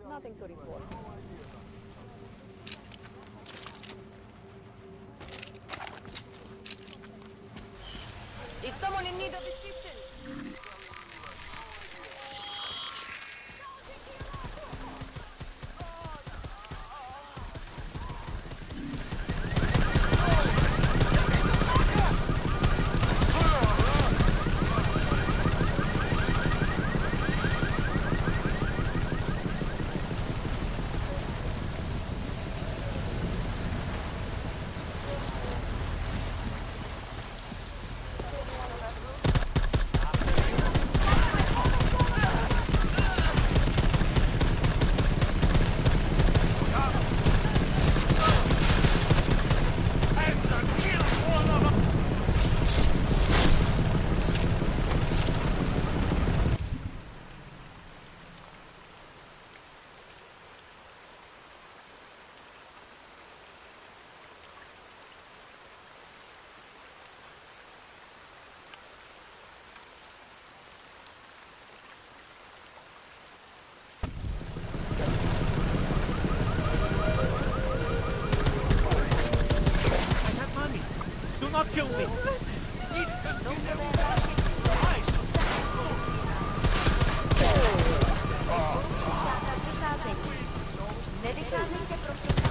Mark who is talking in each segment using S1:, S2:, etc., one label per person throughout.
S1: Nothing to report. Is someone in need of assistance?
S2: Do not kill me!
S1: Medicalmente protegido.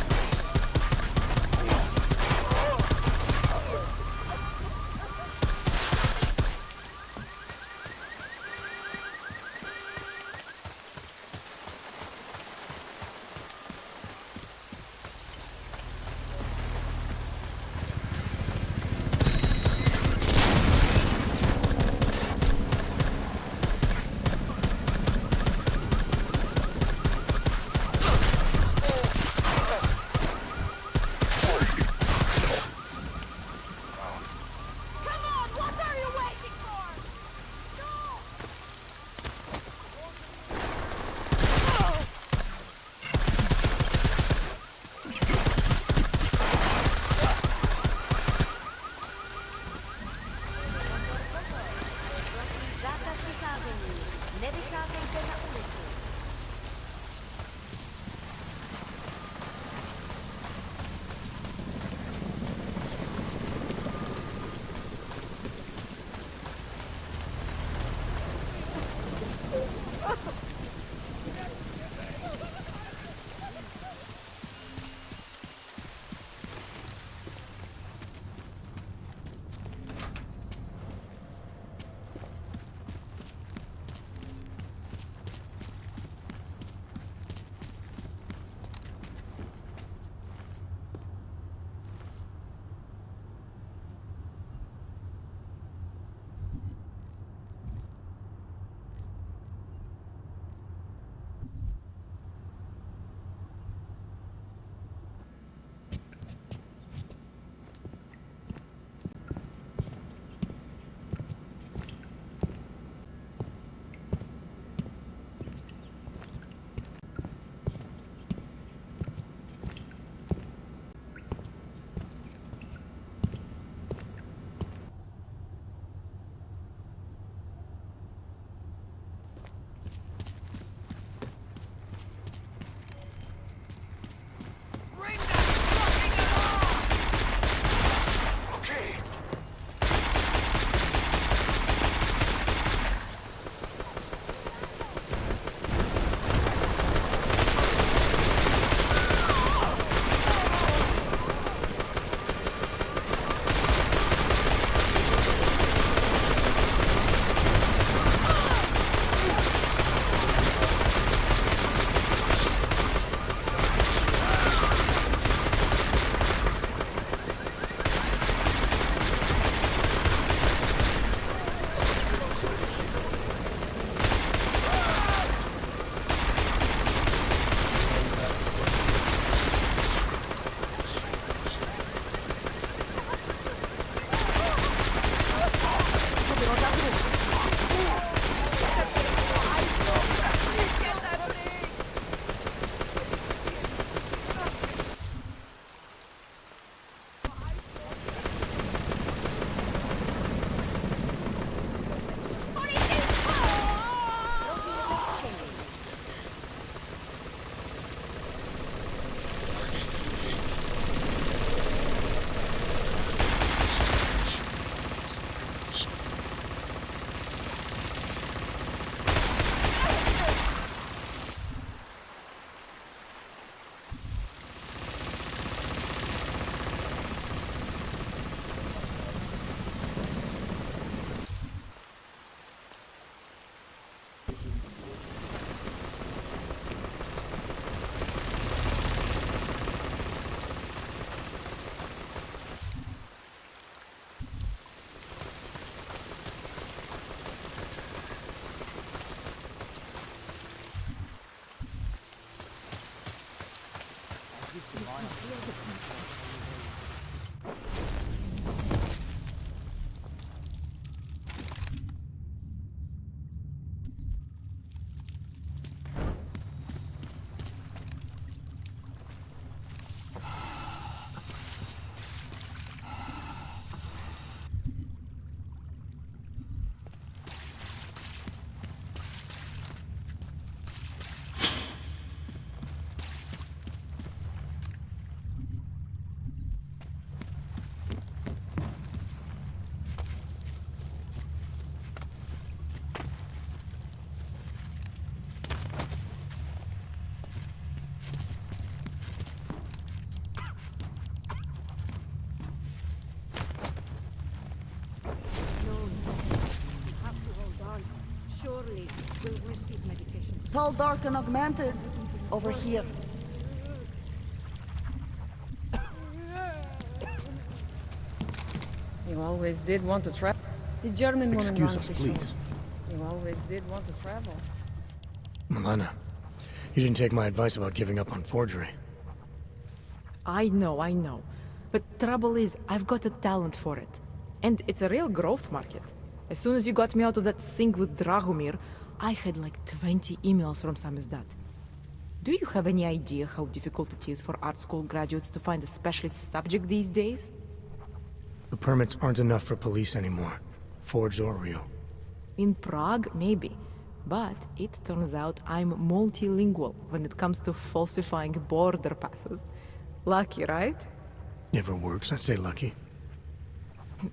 S3: Surely we'll receive medication.
S4: Tall, dark, and augmented. Over here.
S5: You always did want to travel. The German woman
S6: Excuse
S5: wanted
S6: us,
S5: to
S6: please.
S5: show. You always did want to travel.
S6: Milena, you didn't take my advice about giving up on forgery.
S7: I know. But trouble is, I've got a talent for it. And it's a real growth market. As soon as you got me out of that thing with Dragomir, I had like 20 emails from Samizdat. Do you have any idea how difficult it is for art school graduates to find a specialist subject these days?
S6: The permits aren't enough for police anymore, forged or real.
S7: In Prague, maybe. But it turns out I'm multilingual when it comes to falsifying border passes. Lucky, right?
S6: Never works, I'd say lucky.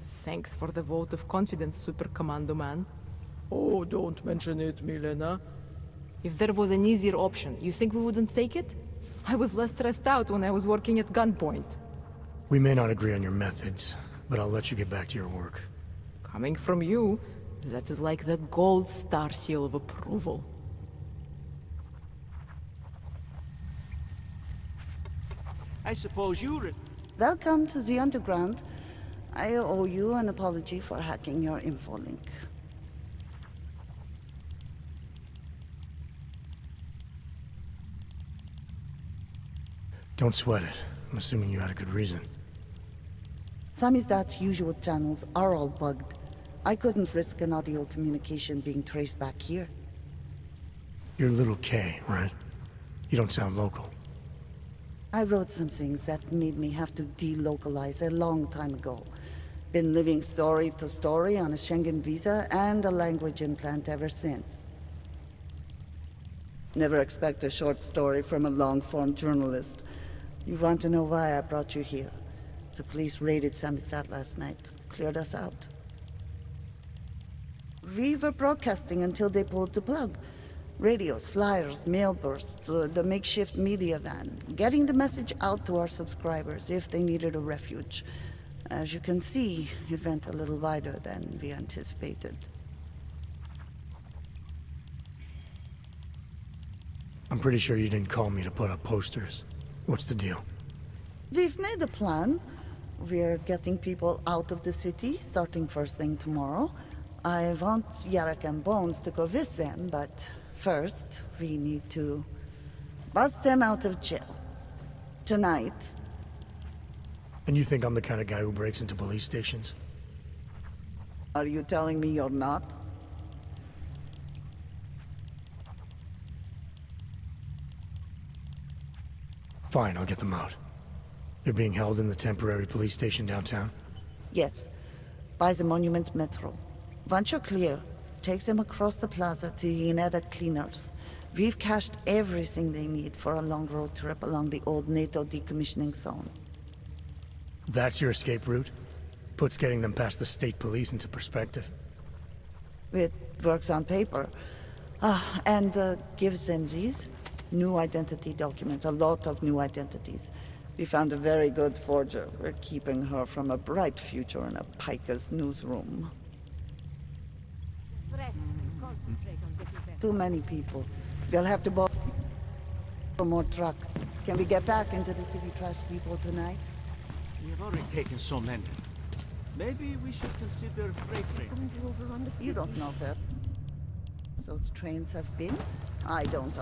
S7: Thanks for the vote of confidence, Super Commando Man. Oh, don't mention it, Milena. If there was an easier option, you think we wouldn't take it? I was less stressed out when I was working at gunpoint.
S6: We may not agree on your methods, but I'll let you get back to your work.
S7: Coming from you, that is like the gold star seal of approval.
S2: I suppose you
S4: Welcome to the Underground. I owe you an apology for hacking your info link.
S6: Don't sweat it. I'm assuming you had a good reason.
S4: Samizdat's usual channels are all bugged. I couldn't risk an audio communication being traced back here.
S6: You're Little K, right? You don't sound local.
S4: I wrote some things that made me have to delocalize a long time ago. Been living story to story on a Schengen visa and a language implant ever since. Never expect a short story from a long-form journalist. You want to know why I brought you here? The police raided Samizdat last night. Cleared us out. We were broadcasting until they pulled the plug. Radios, flyers, mail bursts, the makeshift media van. Getting the message out to our subscribers if they needed a refuge. As you can see, it went a little wider than we anticipated.
S6: I'm pretty sure you didn't call me to put up posters. What's the deal?
S4: We've made a plan. We're getting people out of the city, starting first thing tomorrow. I want Yarek and Bones to go with them, but first, we need to bust them out of jail. Tonight.
S6: And you think I'm the kind of guy who breaks into police stations?
S4: Are you telling me you're not?
S6: Fine, I'll get them out. They're being held in the temporary police station downtown?
S4: Yes. By the Monument Metro. Once you're clear, take them across the plaza to the Ineda Cleaners. We've cached everything they need for a long road trip along the old NATO decommissioning zone.
S6: That's your escape route? Puts getting them past the state police into perspective.
S4: It works on paper. And gives them these new identity documents, a lot of new identities. We found a very good forger. We're keeping her from a bright future in a Pika's newsroom.
S3: Rest. Concentrate on getting better.
S4: Too many people. We'll have to borrow more trucks. Can we get back into the city trash depot tonight?
S2: We've already taken so many. Maybe we should consider freight trains.
S3: Going to overrun the city.
S4: You don't know where those trains have been? I don't.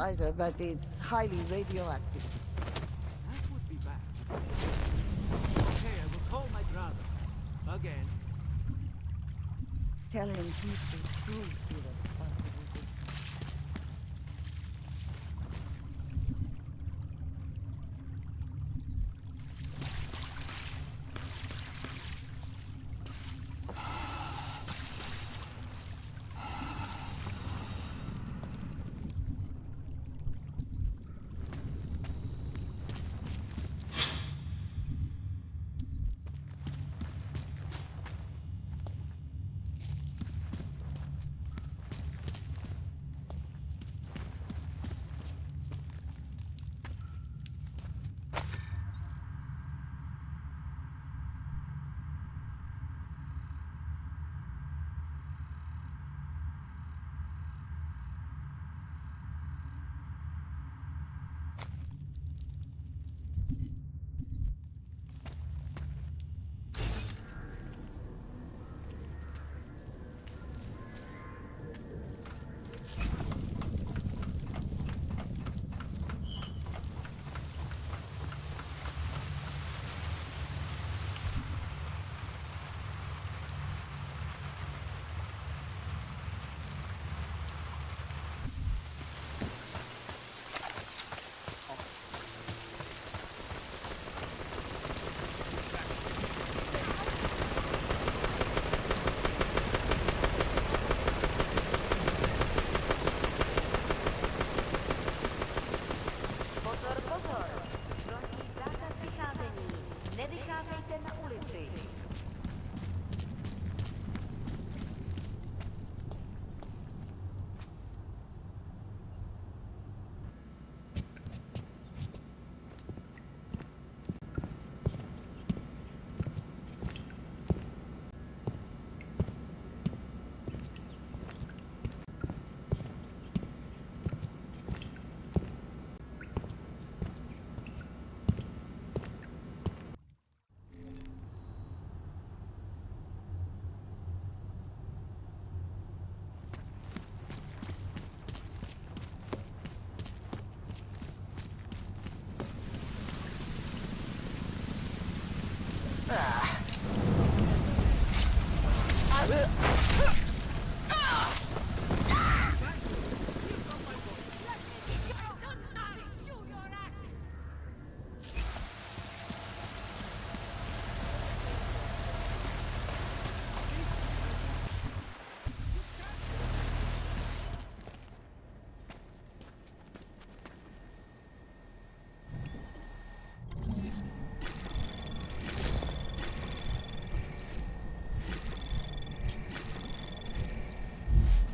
S4: either, but it's highly radioactive.
S2: That would be bad. Okay, I will call my brother. Again.
S4: Tell him he's the true responsibility.
S1: Pozor, pozor! Hrozí zákaz vycházení. Nevycházejte na ulici.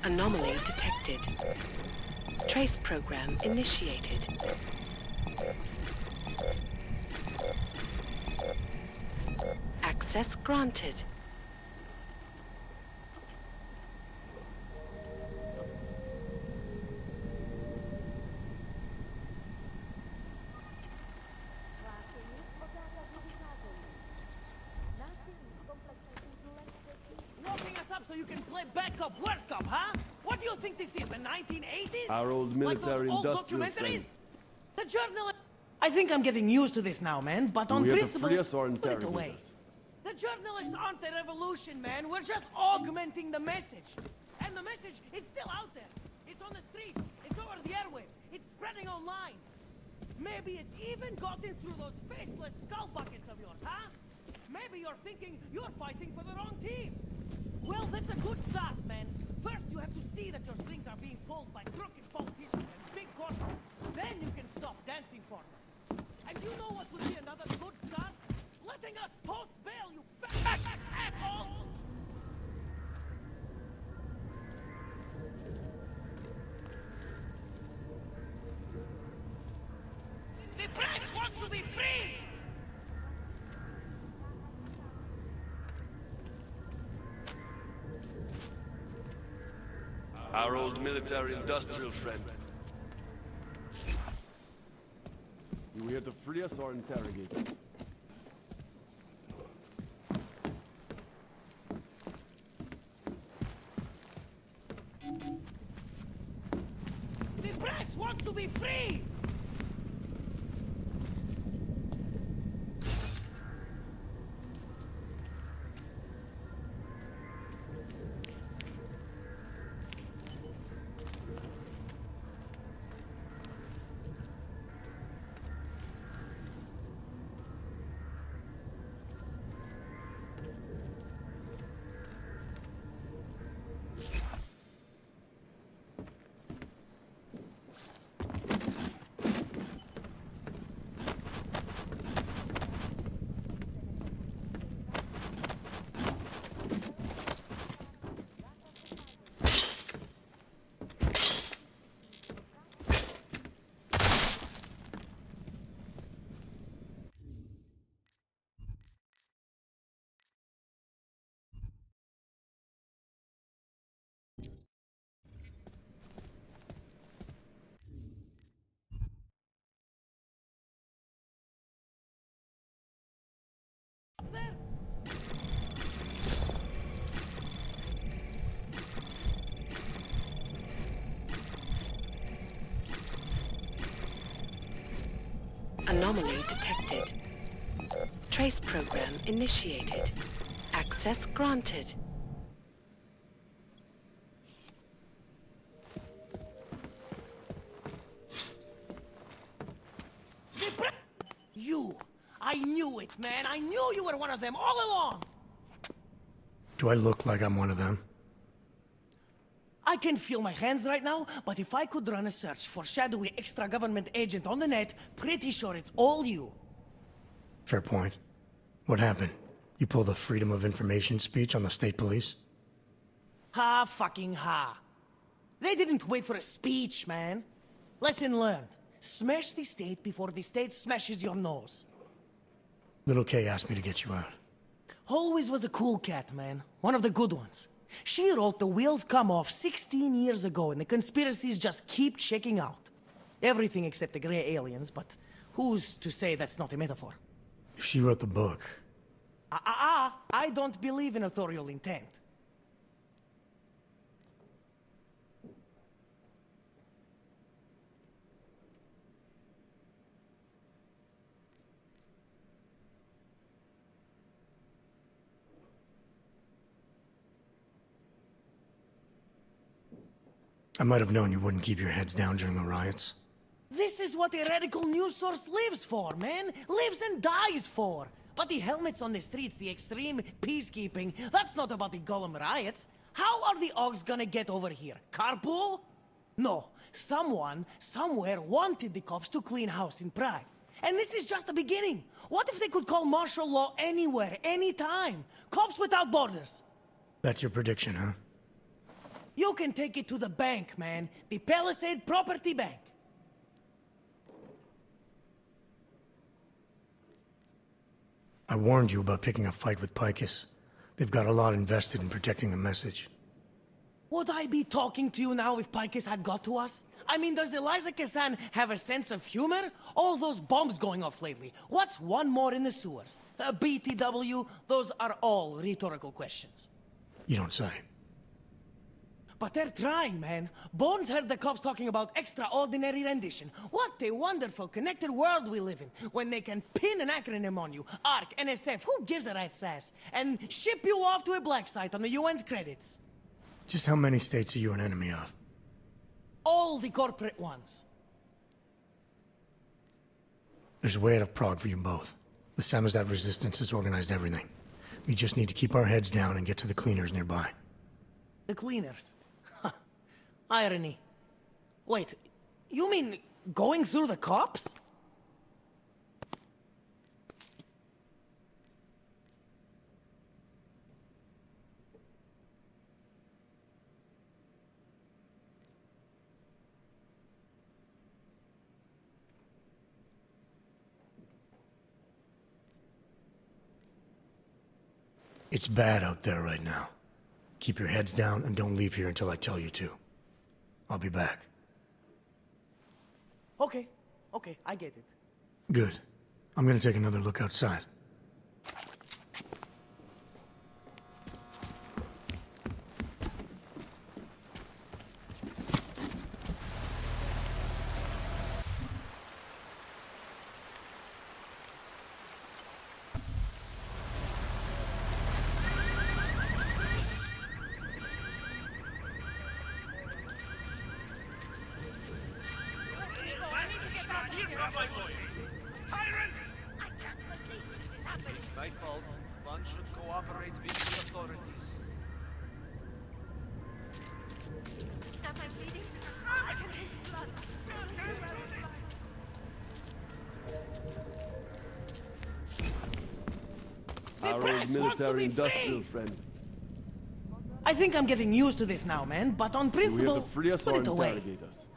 S8: Anomaly detected. Trace program initiated. Access granted.
S9: Locking us up so you can play bad cop, worse cop, huh? What do you think this is, the 1980s?
S10: Our old military
S9: like those old
S10: industrial
S9: documentaries?
S10: friend.
S9: The journalist... I think I'm getting used to this now, man, but on
S10: we have to
S9: principle...
S10: free us or
S9: put it
S10: interrogate
S9: away.
S10: us?
S9: The journalists aren't the revolution, man. We're just augmenting the message. And the message is still out there. It's on the streets. It's over the airwaves. It's spreading online. Maybe it's even gotten through those faceless skull buckets of yours, huh? Maybe you're thinking you're fighting for the wrong team. Well, that's a good start, man. First, you have to see that your strings are being pulled by crooked politicians and big corporates. Then you can stop dancing for them. And you know what would be another good start? Letting us post bail, you fat assholes! The press wants to be free!
S10: Our old military-industrial friend. You here to free us or interrogate us?
S9: The press wants to be free!
S8: Anomaly detected. Trace program initiated. Access granted.
S9: You! I knew it, man! I knew you were one of them all along!
S6: Do I look like I'm one of them?
S9: I can feel my hands right now, but if I could run a search for shadowy extra-government agent on the net, pretty sure it's all you.
S6: Fair point. What happened? You pulled a freedom of information speech on the state police?
S9: Ha fucking ha. They didn't wait for a speech, man. Lesson learned. Smash the state before the state smashes your nose.
S6: Little K asked me to get you out.
S9: Always was a cool cat, man. One of the good ones. She wrote The Wheels Come Off 16 years ago, and the conspiracies just keep checking out. Everything except the gray aliens, but who's to say that's not a metaphor?
S6: If she wrote the book...
S9: I don't believe in authorial intent.
S6: I might have known you wouldn't keep your heads down during the riots.
S9: This is what a radical news source lives for, man. Lives and dies for. But the helmets on the streets, the extreme peacekeeping, that's not about the Golem riots. How are the Augs gonna get over here? Carpool? No. Someone, somewhere wanted the cops to clean house in Prague. And this is just the beginning. What if they could call martial law anywhere, anytime? Cops without borders.
S6: That's your prediction, huh?
S9: You can take it to the bank, man. The Palisade Property Bank.
S6: I warned you about picking a fight with Picus. They've got a lot invested in protecting the message.
S9: Would I be talking to you now if Picus had got to us? I mean, does Eliza Kazan have a sense of humor? All those bombs going off lately. What's one more in the sewers? BTW, those are all rhetorical questions.
S6: You don't say.
S9: But they're trying, man. Bones heard the cops talking about extraordinary rendition. What a wonderful connected world we live in, when they can pin an acronym on you, ARC, NSF, who gives a rat's ass, and ship you off to a black site on the UN's credits.
S6: Just how many states are you an enemy of?
S9: All the corporate ones.
S6: There's a way out of Prague for you both. The Samizdat resistance has organized everything. We just need to keep our heads down and get to the cleaners nearby.
S9: The cleaners? Irony. Wait, you mean going through the cops?
S6: It's bad out there right now. Keep your heads down and don't leave here until I tell you to. I'll be back.
S9: Okay, I get it.
S6: Good. I'm gonna take another look outside.
S2: cooperate with the authorities.
S10: Our
S9: press
S10: old
S9: wants to
S10: military
S9: be
S10: industrial
S9: free.
S10: friend.
S9: I think I'm getting used to this now, man, but on
S10: Do we have
S9: principle,
S10: to free us
S9: put
S10: or
S9: it away.
S10: interrogate us?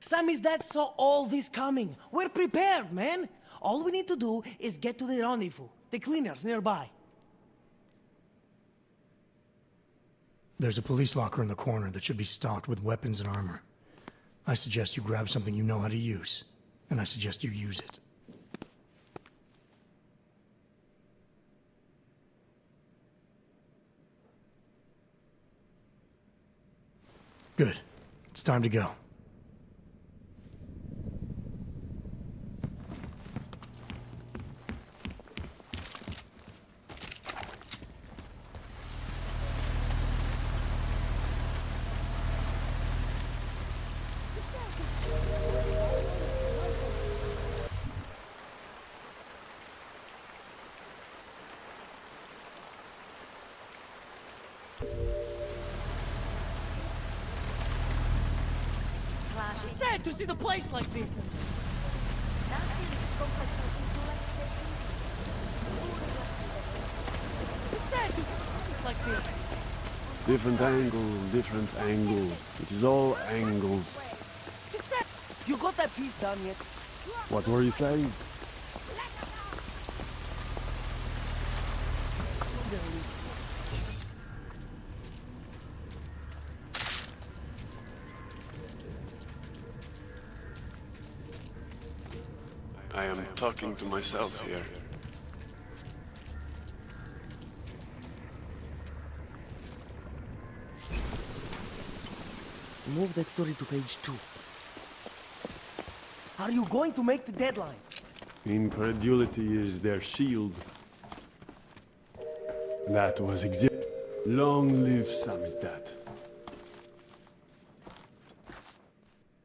S9: Sammy's dad saw all this coming. We're prepared, man. All we need to do is get to the rendezvous. The cleaners nearby.
S6: There's a police locker in the corner that should be stocked with weapons and armor. I suggest you grab something you know how to use, and I suggest you use it. Good. It's time to go.
S9: It's sad to see the place like this. It's sad to see the place like this.
S10: Different angle. It is all angles.
S9: It's sad. You got that piece done yet?
S10: What were you saying? I am talking to myself here.
S9: Move that story to page 2. Are you going to make the deadline?
S10: Incredulity is their shield. That was Long live Samizdat.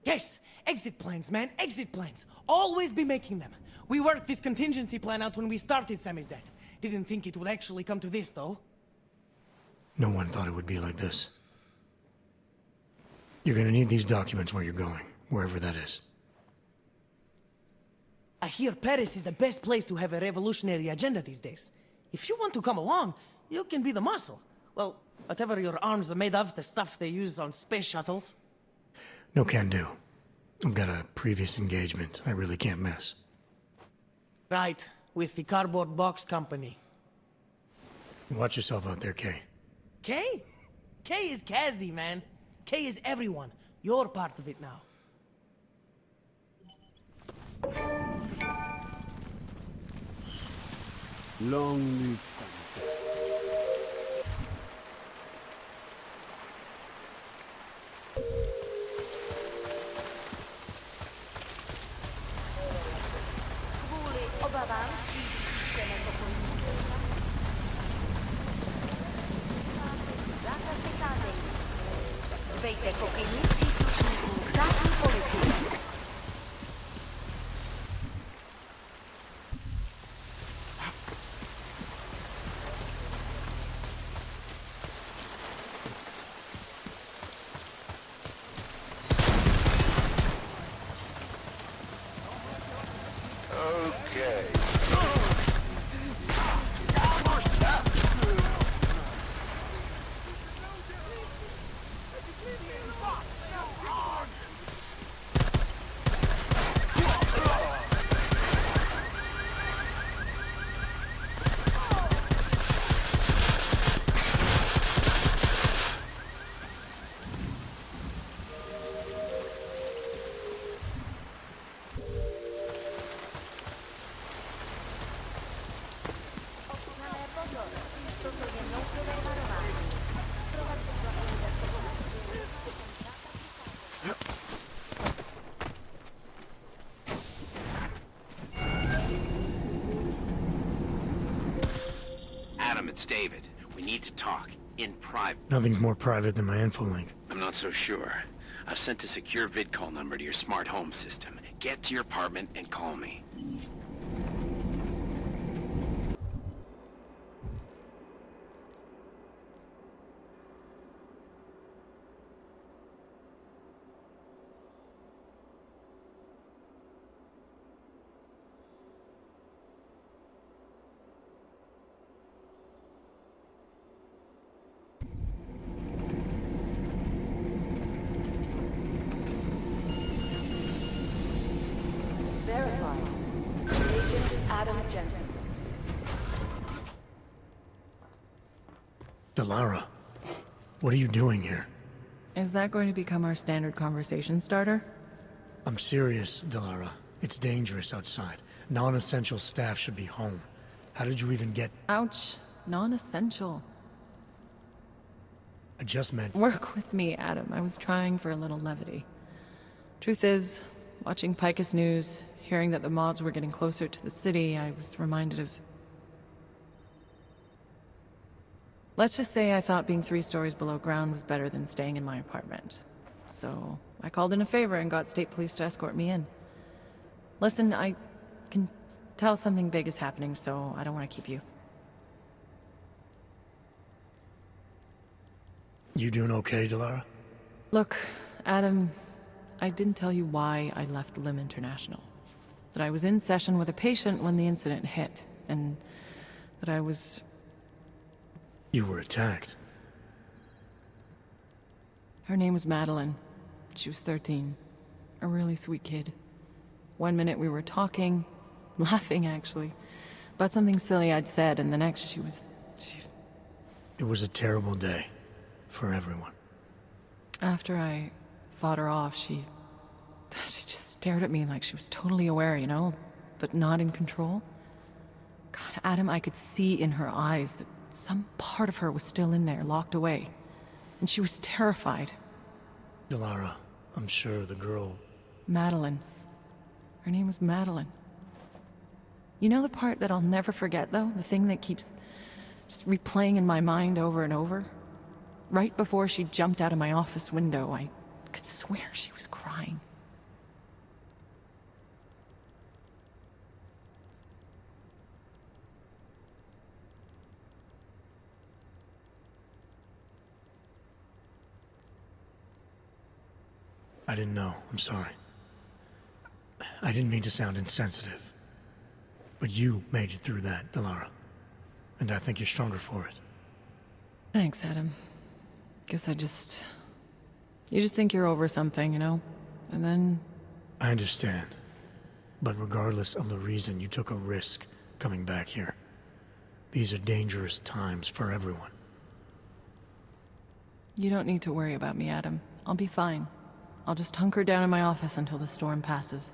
S9: Yes! Exit plans, man, exit plans. Always be making them. We worked this contingency plan out when we started Samizdat. Didn't think it would actually come to this, though.
S6: No one thought it would be like this. You're gonna need these documents where you're going, wherever that is.
S9: I hear Paris is the best place to have a revolutionary agenda these days. If you want to come along, you can be the muscle. Well, whatever your arms are made of, the stuff they use on space shuttles.
S6: No can do. I've got a previous engagement I really can't miss.
S9: Right, with the cardboard box company.
S6: Watch yourself out there, Kay.
S9: Kay? Kay is Kazdi, man. Kay is everyone. You're part of it now.
S10: Long live Samizdat.
S1: Kvůli obavám šířícího zákaz vycházení. Dbejte pokyny příslušníků státní policie.
S11: Adam, it's David. We need to talk. In private.
S6: Nothing's more private than my info link.
S11: I'm not so sure. I've sent a secure vid call number to your smart home system. Get to your apartment and call me.
S1: Adam Jensen.
S6: Delara, what are you doing here?
S7: Is that going to become our standard conversation starter?
S6: I'm serious, Delara. It's dangerous outside. Non-essential staff should be home. How did you even get...
S7: Ouch. Non-essential.
S6: I just meant...
S7: Work with me, Adam. I was trying for a little levity. Truth is, watching Picus News, hearing that the mobs were getting closer to the city, I was reminded of... Let's just say I thought being 3 stories below ground was better than staying in my apartment. So, I called in a favor and got state police to escort me in. Listen, I can tell something big is happening, so I don't want to keep you.
S6: You doing okay, Delara?
S7: Look, Adam, I didn't tell you why I left Lim International. That I was in session with a patient when the incident hit, and that I was...
S6: You were attacked.
S7: Her name was Madeline. She was 13. A really sweet kid. One minute we were talking, laughing actually, about something silly I'd said, and the next she was...
S6: It was a terrible day. For everyone.
S7: After I fought her off, she just stared at me like she was totally aware, you know, but not in control. God, Adam, I could see in her eyes that some part of her was still in there, locked away. And she was terrified.
S6: Delara, I'm sure the girl...
S7: Madeline. Her name was Madeline. You know the part that I'll never forget, though? The thing that keeps just replaying in my mind over and over? Right before she jumped out of my office window, I could swear she was crying.
S6: I didn't know. I'm sorry. I didn't mean to sound insensitive. But you made it through that, Delara. And I think you're stronger for it.
S7: Thanks, Adam. Guess you just think you're over something, you know? And then...
S6: I understand. But regardless of the reason, you took a risk coming back here. These are dangerous times for everyone.
S7: You don't need to worry about me, Adam. I'll be fine. I'll just hunker down in my office until the storm passes.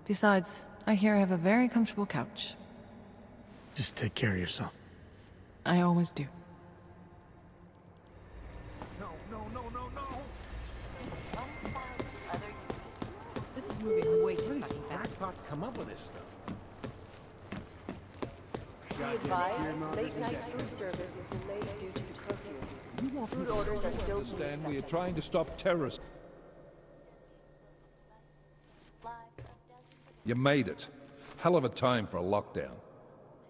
S7: Besides, I hear I have a very comfortable couch.
S6: Just take care of yourself.
S7: I always do.
S3: This is moving way too
S2: These
S3: fucking fast.
S2: crackpots come up with this stuff.
S1: Be advised, late-night food service is delayed due to the curfew. Food orders are still being
S12: Understand we are
S1: accepted.
S12: trying to stop terrorists. You made it. Hell of a time for a lockdown.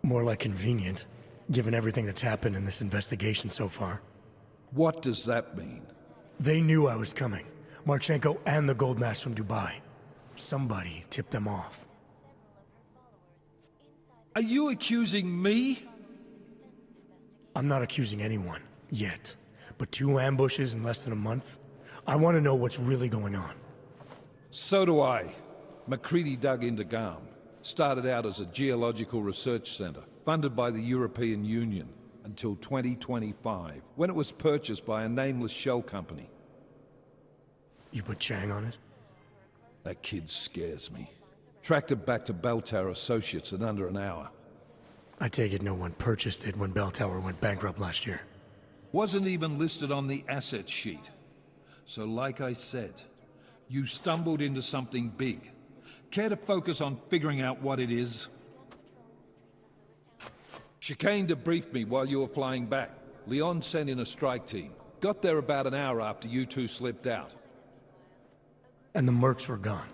S6: More like convenient, given everything that's happened in this investigation so far.
S12: What does that mean?
S6: They knew I was coming. Marchenko and the gold mask from Dubai. Somebody tipped them off.
S12: Are you accusing me?
S6: I'm not accusing anyone, yet. But 2 ambushes in less than a month? I want to know what's really going on.
S12: So do I. McCready dug into GARM. Started out as a geological research center, funded by the European Union, until 2025, when it was purchased by a nameless shell company.
S6: You put Chang on it?
S12: That kid scares me. Tracked it back to Bell Tower Associates in under an hour.
S6: I take it no one purchased it when Bell Tower went bankrupt last year.
S12: Wasn't even listed on the asset sheet. So like I said, you stumbled into something big. Care to focus on figuring out what it is? Chicane debriefed me while you were flying back. Leon sent in a strike team. Got there about an hour after you two slipped out.
S6: And the mercs were gone.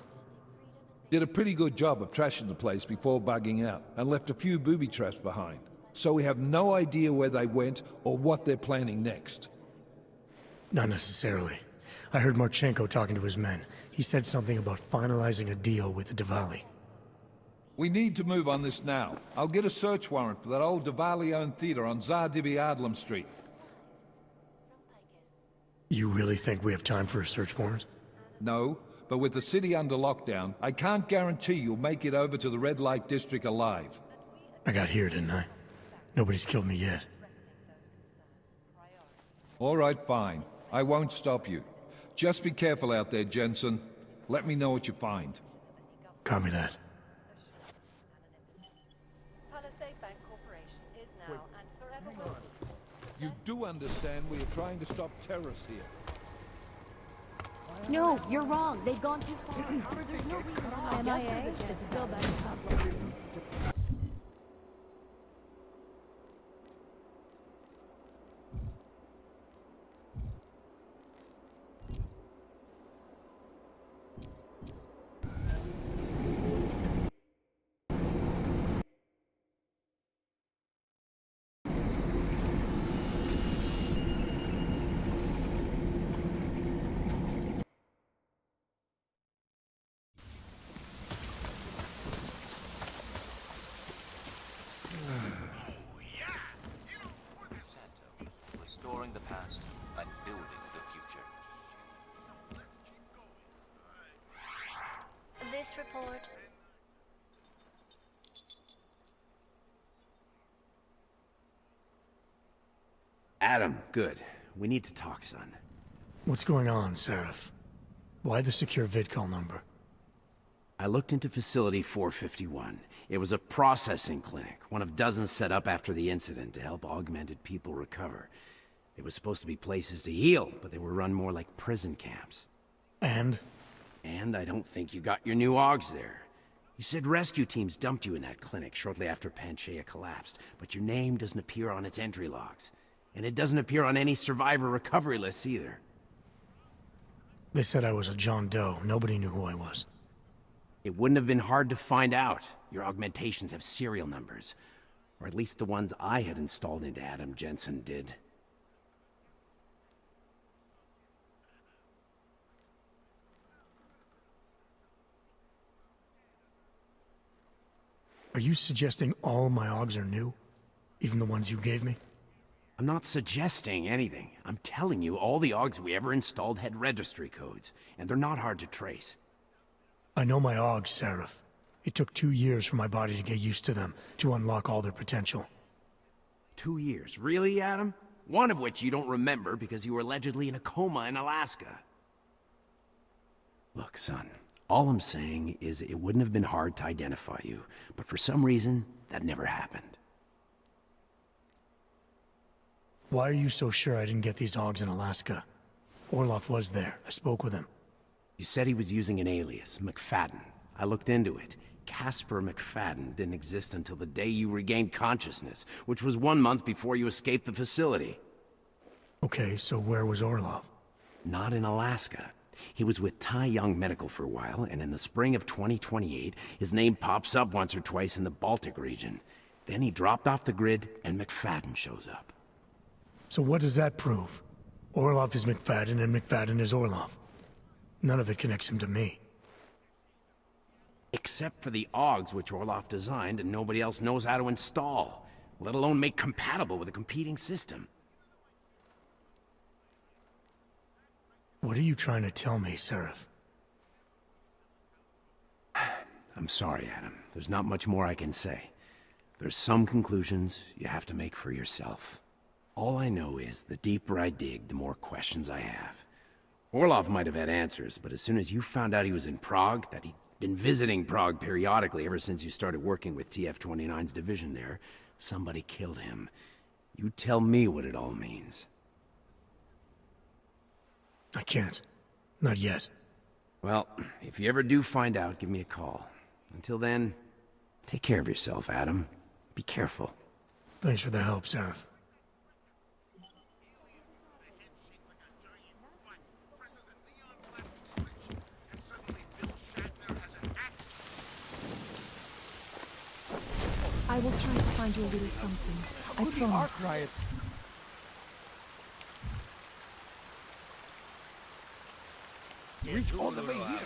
S12: Did a pretty good job of trashing the place before bugging out, and left a few booby traps behind. So we have no idea where they went or what they're planning next.
S6: Not necessarily. I heard Marchenko talking to his men. He said something about finalizing a deal with the Diwali.
S12: We need to move on this now. I'll get a search warrant for that old Diwali-owned theater on Zardibi Adlam Street.
S6: You really think we have time for a search warrant?
S12: No, But with the city under lockdown, I can't guarantee you'll make it over to the red light district alive.
S6: I got here, didn't I? Nobody's killed me yet.
S12: All right, fine. I won't stop you. Just be careful out there, Jensen. Let me know what you find.
S6: Copy that.
S12: You do understand we are trying to stop terrorists here.
S1: No, you're wrong. They've gone too far. There's no reason MIA is still better.
S13: Restoring the past and building the future.
S14: This report.
S11: Adam, good. We need to talk, son.
S6: What's going on, Seraph? Why the secure vidcall number?
S11: I looked into Facility 451. It was a processing clinic, one of dozens set up after the incident to help augmented people recover. They were supposed to be places to heal, but they were run more like prison camps.
S6: And?
S11: And I don't think you got your new AUGs there. You said rescue teams dumped you in that clinic shortly after Panchaea collapsed, but your name doesn't appear on its entry logs. And it doesn't appear on any survivor recovery lists either.
S6: They said I was a John Doe. Nobody knew who I was.
S11: It wouldn't have been hard to find out. Your augmentations have serial numbers. Or at least the ones I had installed into Adam Jensen did.
S6: Are you suggesting all my AUGs are new? Even the ones you gave me?
S11: I'm not suggesting anything. I'm telling you all the AUGs we ever installed had registry codes, and they're not hard to trace.
S6: I know my AUGs, Seraph. It took 2 years for my body to get used to them, to unlock all their potential.
S11: 2 years? Really, Adam? One of which you don't remember because you were allegedly in a coma in Alaska. Look, son, all I'm saying is it wouldn't have been hard to identify you, but for some reason, that never happened.
S6: Why are you so sure I didn't get these AUGs in Alaska? Orloff was there. I spoke with him.
S11: You said he was using an alias, McFadden. I looked into it. Casper McFadden didn't exist until the day you regained consciousness, which was 1 month before you escaped the facility.
S6: Okay, so where was Orloff?
S11: Not in Alaska. He was with Tai Young Medical for a while, and in the spring of 2028, his name pops up once or twice in the Baltic region. Then he dropped off the grid, and McFadden shows up.
S6: So what does that prove? Orloff is McFadden, and McFadden is Orloff. None of it connects him to me.
S11: Except for the AUGs which Orloff designed and nobody else knows how to install, let alone make compatible with a competing system.
S6: What are you trying to tell me, Seraph?
S11: I'm sorry, Adam. There's not much more I can say. There's some conclusions you have to make for yourself. All I know is the deeper I dig, the more questions I have. Orloff might have had answers, but as soon as you found out he was in Prague, that he'd been visiting Prague periodically ever since you started working with TF-29's division there, somebody killed him. You tell me what it all means.
S6: I can't. Not yet.
S11: Well, if you ever do find out, give me a call. Until then, take care of yourself, Adam. Be careful.
S6: Thanks for the help, Seraph.
S3: I will try to find you a little something. I promise.
S9: Riot. Reach all the way here.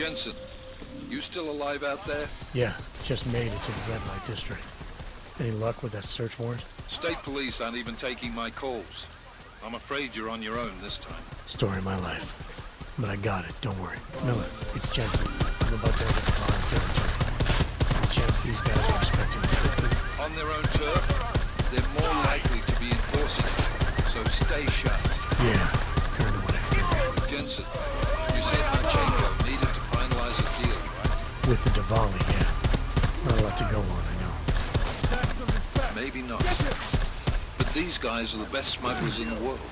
S12: Jensen, you still alive out there?
S6: Yeah, just made it to the red light district. Any luck with that search warrant?
S12: State police aren't even taking my calls. I'm afraid you're on your own this time.
S6: Story of my life. But I got it, don't worry. Miller, it's Jensen. I'm about to enter the foreign territory. Any chance these guys are expecting me quickly?
S12: On their own turf, they're more likely to be enforcing it, so stay sharp.
S6: Yeah, kind of what I figured.
S12: Jensen, you said Manchenko needed to finalize a deal, right?
S6: With the Diwali, yeah. Not a lot to go on, I know.
S12: Maybe not. But these guys are the best smugglers in the world,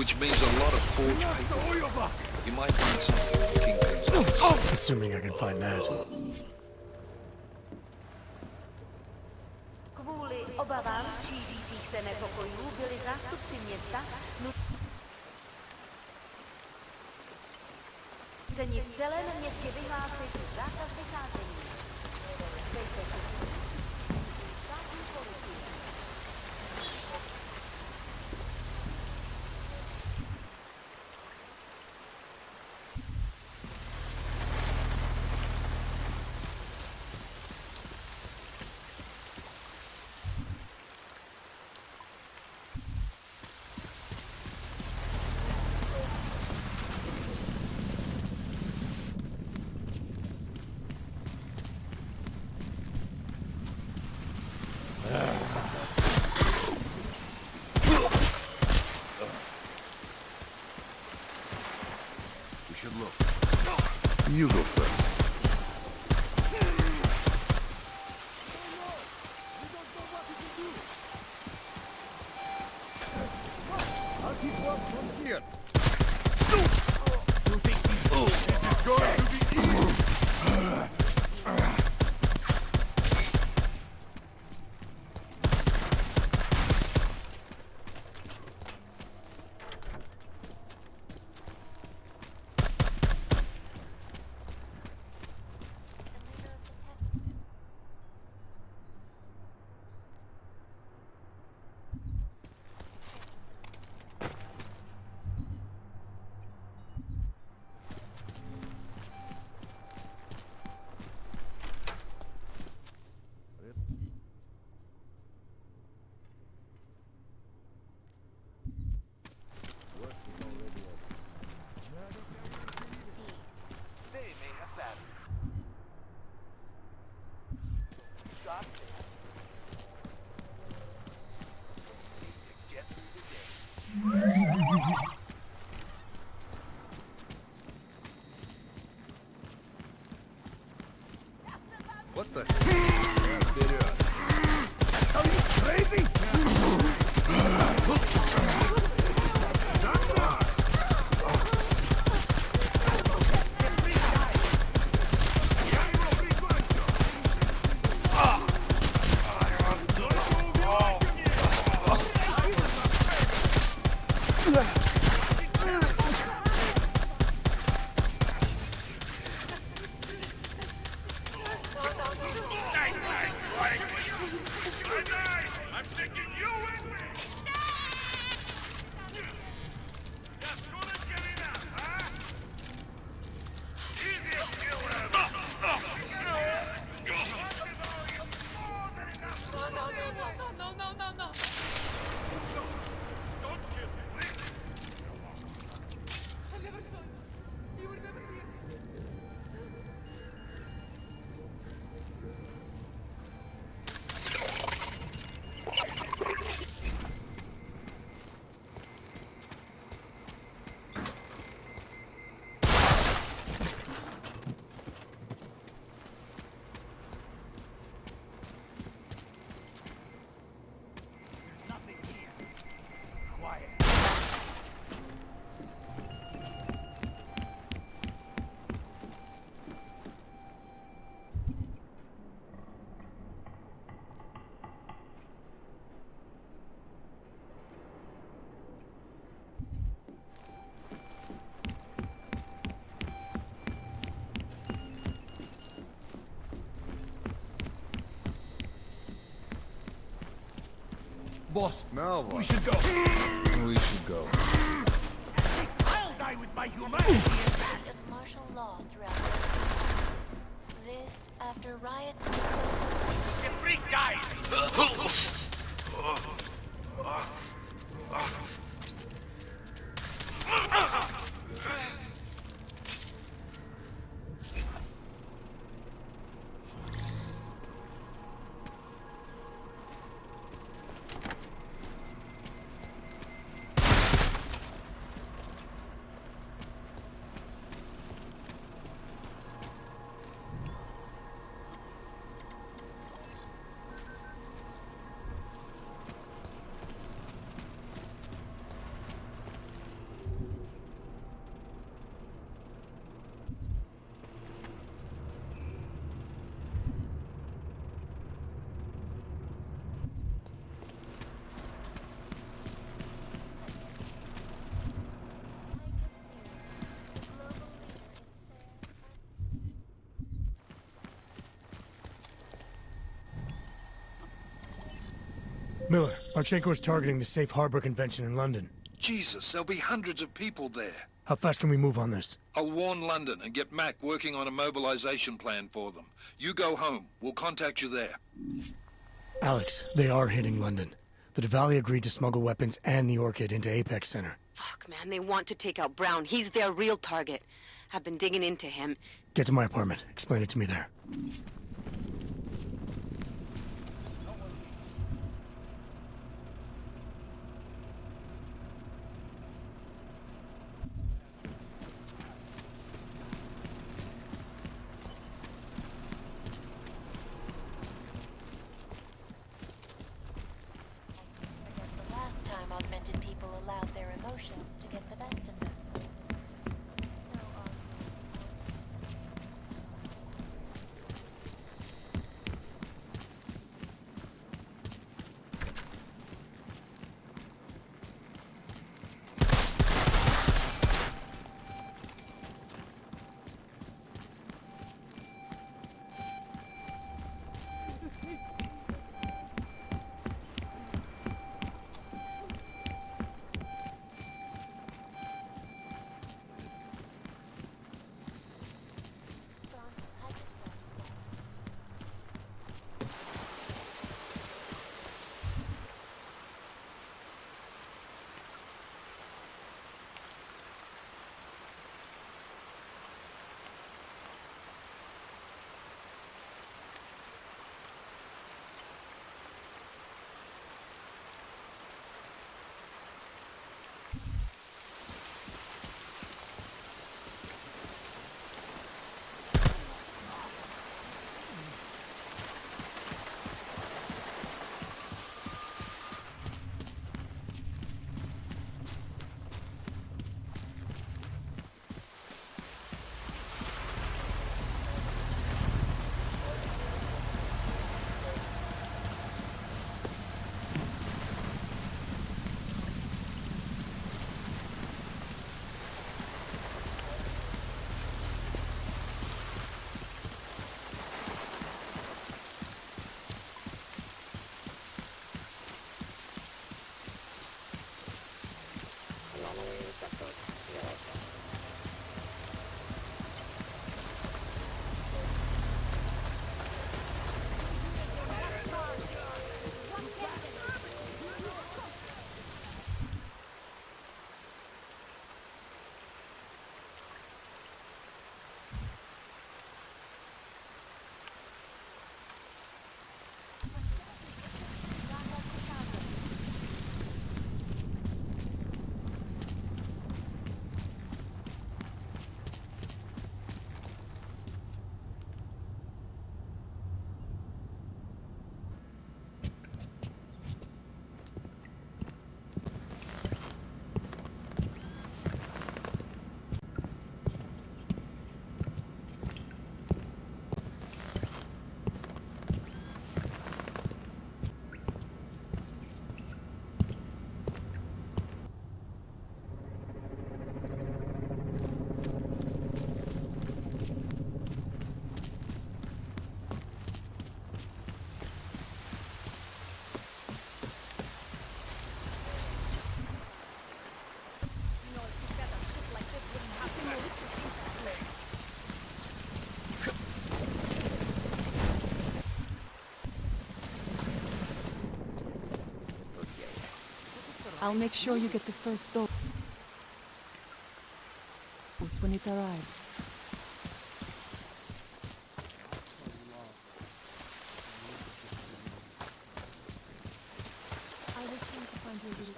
S12: which means a lot of forged paper. You might find something with the Kingpin's office.
S6: Assuming I can find that.
S1: Kvůli obavám z šířících se nepokojů byli zástupci města nuceni v celém městě vyhlásit zákaz vycházení. Dejte si státní policie.
S12: You go first.
S10: I'll keep one from here.
S12: What the? Are you crazy?
S10: Boss,
S12: Now what?
S10: we should go.
S12: We should go.
S9: I'll die with my
S2: humanity is back.
S14: Of martial law throughout the This after riots.
S2: The freak died.
S6: Miller, Archenko is targeting the Safe Harbor Convention in London.
S12: Jesus, there'll be hundreds of people there.
S6: How fast can we move on this?
S12: I'll warn London and get Mac working on a mobilization plan for them. You go home. We'll contact you there.
S6: Alex, they are hitting London. The Diwali agreed to smuggle weapons and the Orchid into Apex Center.
S8: Fuck, man, they want to take out Brown. He's their real target. I've been digging into him.
S6: Get to my apartment. Explain it to me there.
S14: The last time augmented people allowed their emotions to get the best of them.
S3: I'll make sure you get the first dose when it arrives. I was trying to find you a little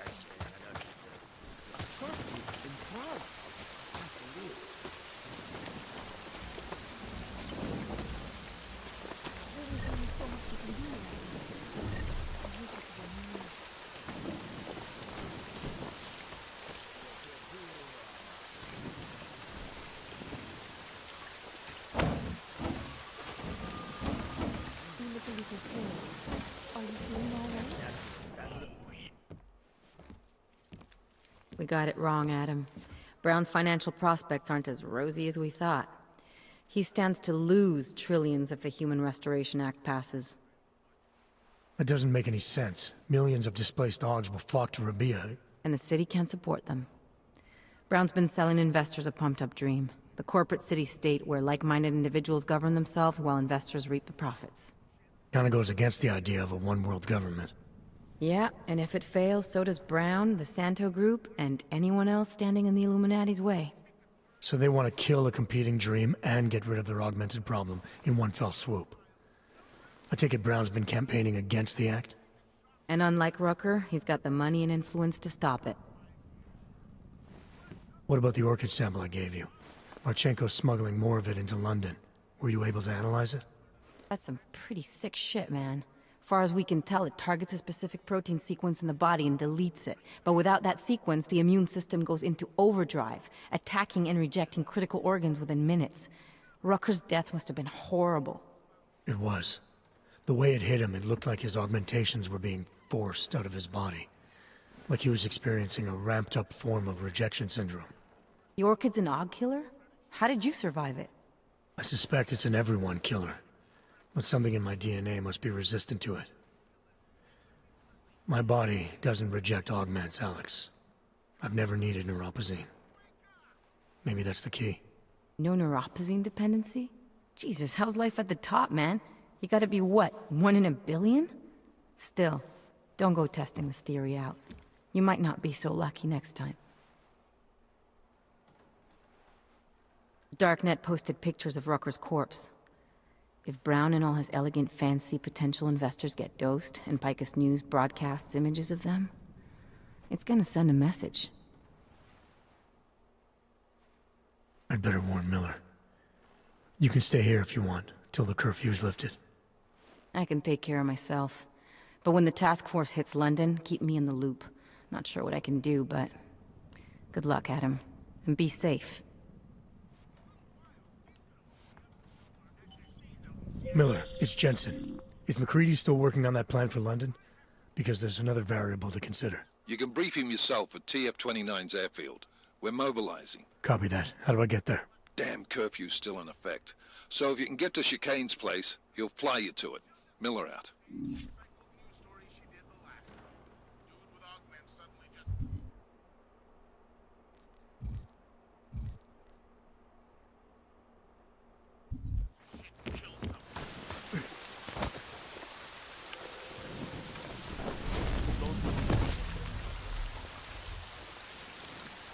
S15: We got it wrong, Adam. Brown's financial prospects aren't as rosy as we thought. He stands to lose trillions if the Human Restoration Act passes.
S6: That doesn't make any sense. Millions of displaced Augs will flock to Rabia.
S15: And the city can't support them. Brown's been selling investors a pumped-up dream. The corporate city-state where like-minded individuals govern themselves while investors reap the profits.
S6: Kinda goes against the idea of a one-world government.
S15: Yeah, and if it fails, so does Brown, the Santo Group, and anyone else standing in the Illuminati's way.
S6: So they want to kill a competing dream and get rid of their augmented problem in one fell swoop. I take it Brown's been campaigning against the act?
S15: And unlike Rucker, he's got the money and influence to stop it.
S6: What about the orchid sample I gave you? Marchenko's smuggling more of it into London. Were you able to analyze it?
S15: That's some pretty sick shit, man. Far as we can tell, it targets a specific protein sequence in the body and deletes it. But without that sequence, the immune system goes into overdrive, attacking and rejecting critical organs within minutes. Rucker's death must have been horrible.
S6: It was. The way it hit him, it looked like his augmentations were being forced out of his body. Like he was experiencing a ramped-up form of rejection syndrome.
S15: The orchid's an Aug killer? How did you survive it?
S6: I suspect it's an everyone killer. But something in my DNA must be resistant to it. My body doesn't reject augments, Alex. I've never needed neuropozyne. Maybe that's the key.
S15: No neuropozyne dependency? Jesus, how's life at the top, man? You gotta be what, 1 in a billion? Still, don't go testing this theory out. You might not be so lucky next time. Darknet posted pictures of Rucker's corpse. If Brown and all his elegant, fancy potential investors get dosed, and Picus News broadcasts images of them, it's gonna send a message.
S6: I'd better warn Miller. You can stay here if you want, till the curfew's lifted.
S15: I can take care of myself. But when the task force hits London, keep me in the loop. Not sure what I can do, but... good luck, Adam. And be safe.
S6: Miller, it's Jensen. Is McCready still working on that plan for London? Because there's another variable to consider.
S12: You can brief him yourself at TF-29's airfield. We're mobilizing.
S6: Copy that. How do I get there?
S12: Damn curfew's still in effect. So if you can get to Chicane's place, he'll fly you to it. Miller out.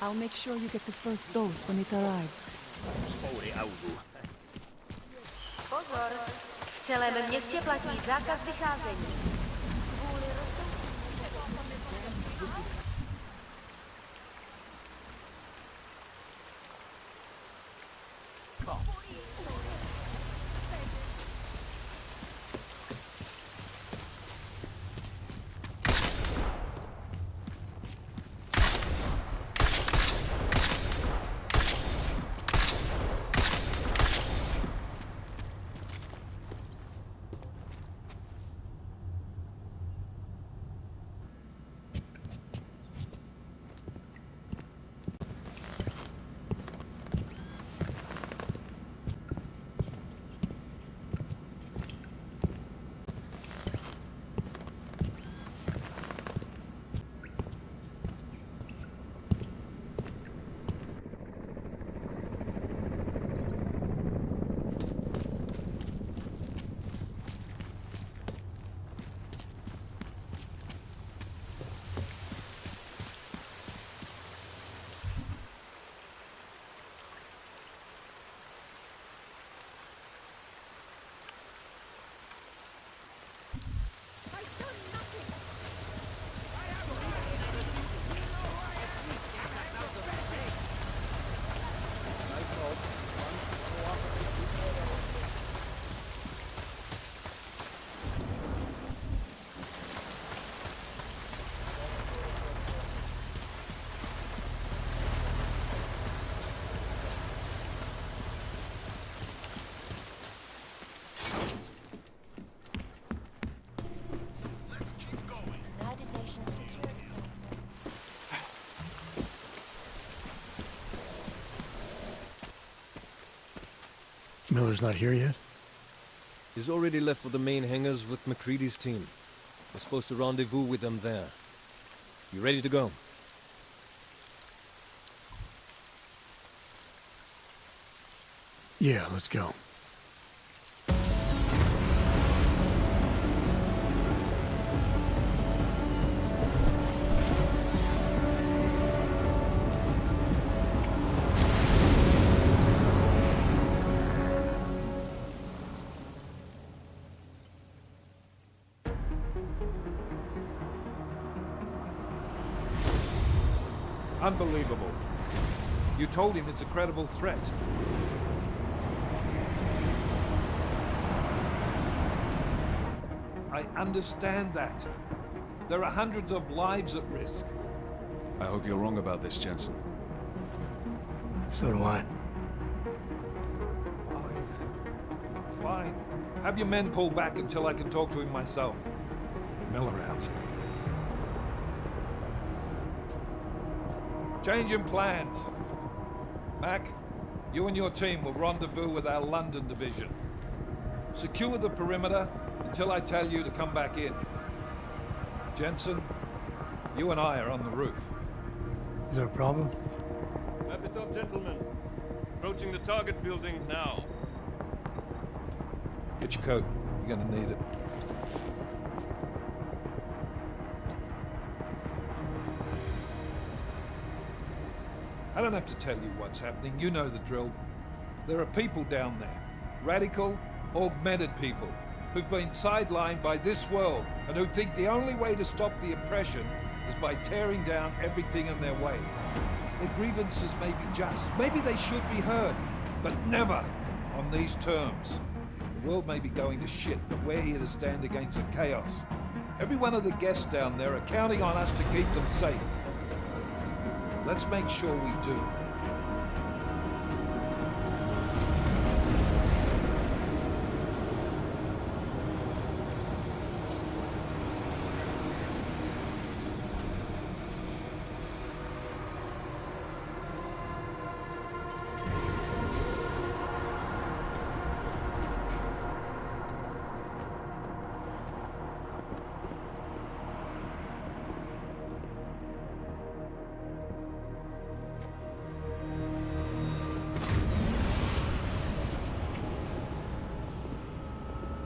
S3: I'll make sure you get the first dose when it arrives.
S14: Pozor! V celém městě platí zákaz vycházení. Kvůli
S6: Miller's not here yet?
S16: He's already left for the main hangars with McCready's team. We're supposed to rendezvous with them there. You ready to go?
S6: Yeah, let's go.
S12: Unbelievable. You told him it's a credible threat. I understand that. There are hundreds of lives at risk.
S17: I hope you're wrong about this, Jensen.
S6: So do I.
S12: Fine. Have your men pull back until I can talk to him myself.
S17: Miller out.
S12: Changing plans. Mac, you and your team will rendezvous with our London division. Secure the perimeter until I tell you to come back in. Jensen, you and I are on the roof.
S6: Is there a problem?
S16: Wrap it up, gentlemen. Approaching the target building now.
S12: Get your coat. You're gonna need it. I don't have to tell you what's happening. You know the drill. There are people down there. Radical, augmented people who've been sidelined by this world and who think the only way to stop the oppression is by tearing down everything in their way. Their grievances may be just. Maybe they should be heard, but never on these terms. The world may be going to shit, but we're here to stand against the chaos. Every one of the guests down there are counting on us to keep them safe. Let's make sure we do.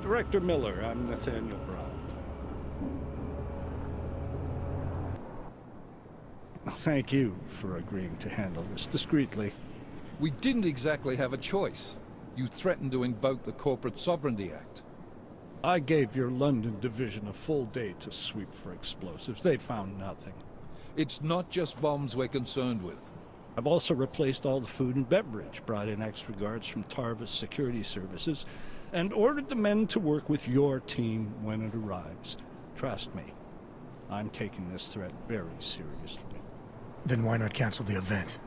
S18: Director Miller, I'm Nathaniel Brown. Thank you for agreeing to handle this discreetly.
S12: We didn't exactly have a choice. You threatened to invoke the Corporate Sovereignty Act.
S18: I gave your London division a full day to sweep for explosives. They found nothing.
S12: It's not just bombs we're concerned with.
S18: I've also replaced all the food and beverage, brought in extra guards from Tarvis Security Services, and ordered the men to work with your team when it arrives. Trust me, I'm taking this threat very seriously.
S6: Then why not cancel the event?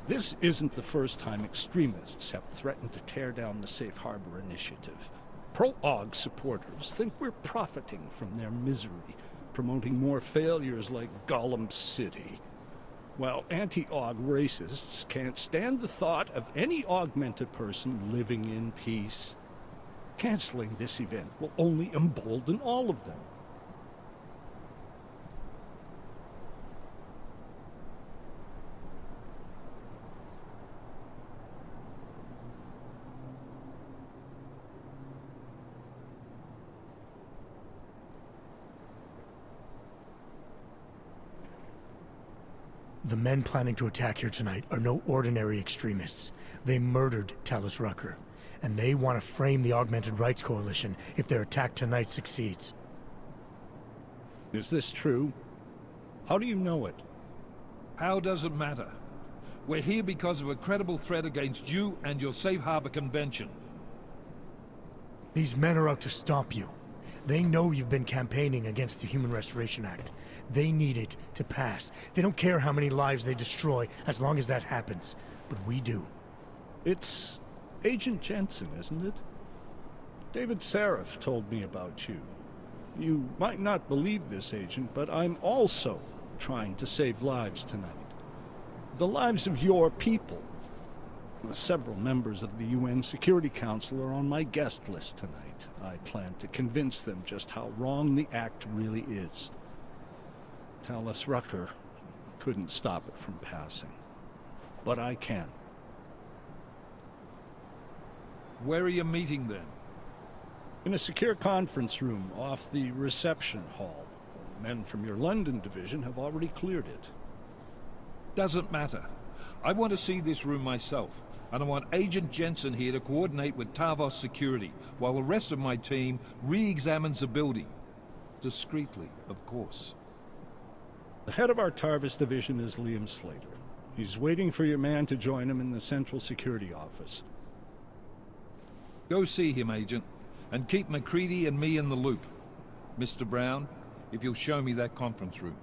S18: This isn't the first time extremists have threatened to tear down the Safe Harbor Initiative. Pro-AUG supporters think we're profiting from their misery, promoting more failures like Gollum City. While anti-AUG racists can't stand the thought of any augmented person living in peace. Canceling this event will only embolden all of them.
S6: The men planning to attack here tonight are no ordinary extremists. They murdered Talus Rucker, and they want to frame the Augmented Rights Coalition if their attack tonight succeeds.
S18: Is this true? How do you know it?
S12: How doesn't matter. We're here because of a credible threat against you and your Safe Harbor Convention.
S6: These men are out to stop you. They know you've been campaigning against the Human Restoration Act. They need it to pass. They don't care how many lives they destroy, as long as that happens. But we do.
S18: It's Agent Jensen, isn't it? David Seraph told me about you. You might not believe this, Agent, but I'm also trying to save lives tonight. The lives of your people. Several members of the UN Security Council are on my guest list tonight. I plan to convince them just how wrong the act really is. Tallis Rucker couldn't stop it from passing. But I can.
S12: Where are you meeting then?
S18: In a secure conference room off the reception hall. Men from your London division have already cleared it.
S12: Doesn't matter. I want to see this room myself, and I want Agent Jensen here to coordinate with Tavos Security, while the rest of my team re-examines the building. Discreetly, of course.
S18: The head of our Tarvis division is Liam Slater. He's waiting for your man to join him in the Central Security Office.
S12: Go see him, Agent, and keep MacCready and me in the loop. Mr. Brown, if you'll show me that conference room.